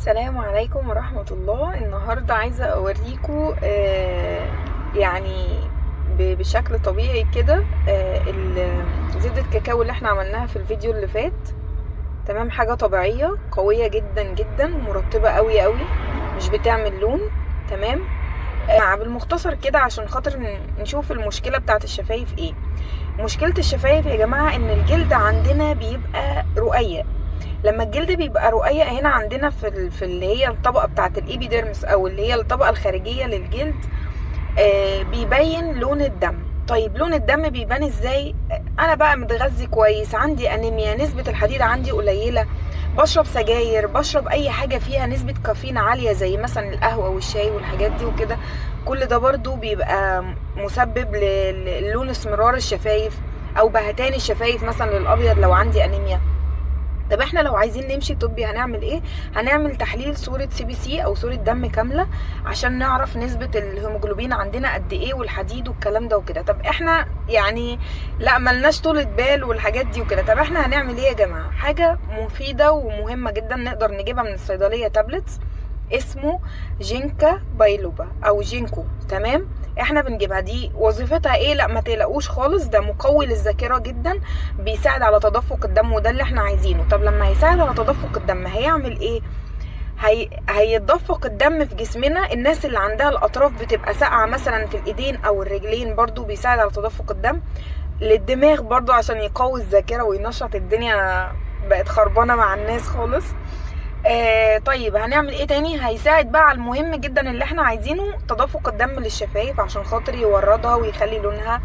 السلام عليكم ورحمة الله. النهاردة عايزة اوريكم يعني بشكل طبيعي كده زبدة الكاكاو اللي احنا عملناها في الفيديو اللي فات. تمام، حاجة طبيعية قوية جدا جدا، مرطبة قوي قوي، مش بتعمل لون. تمام. بالمختصر كده عشان خاطر نشوف المشكلة بتاعت الشفايف ايه. مشكلة الشفايف يا جماعة ان الجلد عندنا بيبقى رقيق. لما الجلد بيبقى رقيق هنا عندنا في اللي هي الطبقه بتاعه الابيديرمس او اللي هي الطبقه الخارجيه للجلد، بيبين لون الدم. طيب لون الدم بيبان ازاي؟ انا بقى متغذي كويس، عندي انيميا، نسبه الحديد عندي قليله، بشرب سجاير، بشرب اي حاجه فيها نسبه كافيين عاليه زي مثلا القهوه والشاي والحاجات دي وكده. كل ده برضو بيبقى مسبب للون اسمرار الشفايف او بهتان الشفايف مثلا للابيض لو عندي انيميا. طب احنا لو عايزين نمشي طبي هنعمل ايه؟ هنعمل تحليل صورة CBC او صورة دم كاملة عشان نعرف نسبة الهيموجلوبين عندنا قد ايه والحديد والكلام ده وكده. طب احنا يعني لا ملناش طولة بال والحاجات دي وكده. طب احنا هنعمل ايه يا جماعة؟ حاجة مفيدة ومهمة جدا نقدر نجيبها من الصيدلية، تابلتس اسمه جينكا بايلوبا او جينكو. تمام، احنا بنجيبها دي. وظيفتها ايه؟ لا ما تقلقوش خالص، ده مقوي للذاكره جدا، بيساعد على تدفق الدم وده اللي احنا عايزينه. طب لما هيساعد على تدفق الدم هيعمل ايه؟ هيتدفق الدم في جسمنا. الناس اللي عندها الاطراف بتبقى ساقعه مثلا في الايدين او الرجلين برضو بيساعد على تدفق الدم. للدماغ برضو عشان يقوي الذاكره وينشط الدنيا، بقت خربانه مع الناس خالص. طيب هنعمل ايه تاني؟ هيساعد بقى على المهم جدا اللي احنا عايزينه، تدفق الدم للشفايف عشان خاطر يوردها ويخلي لونها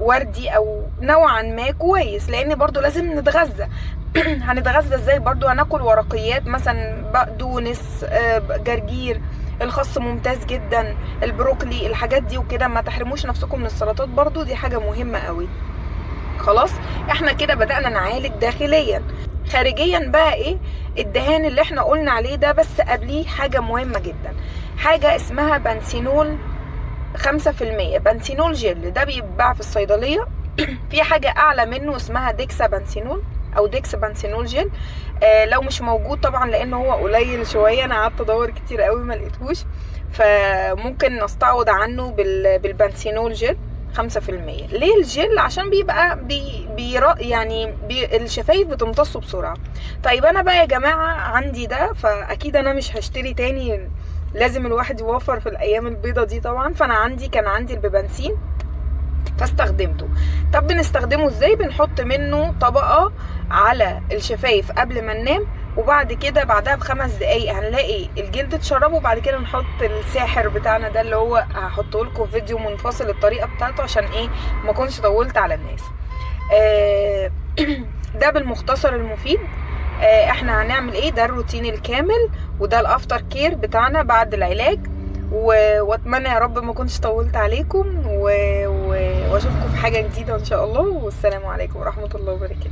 وردي او نوعا ما كويس، لان برضو لازم نتغذى. هنتغذى ازاي؟ برضو هناكل ورقيات مثلا، بقدونس، جرجير، الخس ممتاز جدا، البروكلي، الحاجات دي وكده. ما تحرموش نفسكم من السلطات برضو، دي حاجة مهمة قوي. خلاص، احنا كده بدأنا نعالج داخليا. خارجيا بقى ايه؟ الدهان اللي احنا قلنا عليه ده، بس قبليه حاجة مهمة جدا، حاجة اسمها بنسينول 5%. بنسينول جل ده بيتباع في الصيدلية. في حاجة اعلى منه اسمها ديكسا بنسينول او ديكسا بنسينول جل. لو مش موجود طبعا لانه هو قليل شوية، انا قعدت ادور كتير قوي ما لقيتهوش، فممكن نستعوض عنه بالبنسينول جل 5%. ليه الجل؟ عشان بيبقى الشفايف بتمتصه بسرعة. طيب انا بقى يا جماعة عندي ده، فاكيد انا مش هشتري تاني، لازم الواحد يوفر في الايام البيضة دي طبعا. فانا كان عندي البيبانسين فاستخدمته. طب بنستخدمه ازاي؟ بنحط منه طبقة على الشفايف قبل ما ننام، وبعد كده بعدها ب5 دقايق هنلاقي الجلد اتشربه. وبعد كده نحط الساحر بتاعنا ده اللي هو هحطه لكم فيديو منفصل الطريقة بتاعته عشان ايه ما كنتش طولت على الناس. ده بالمختصر المفيد. احنا هنعمل ايه؟ ده الروتين الكامل وده الافتر كير بتاعنا بعد العلاج. واتمنى يا رب ما كنتش طولت عليكم واشوفكم في حاجة جديدة ان شاء الله. والسلام عليكم ورحمة الله وبركاته.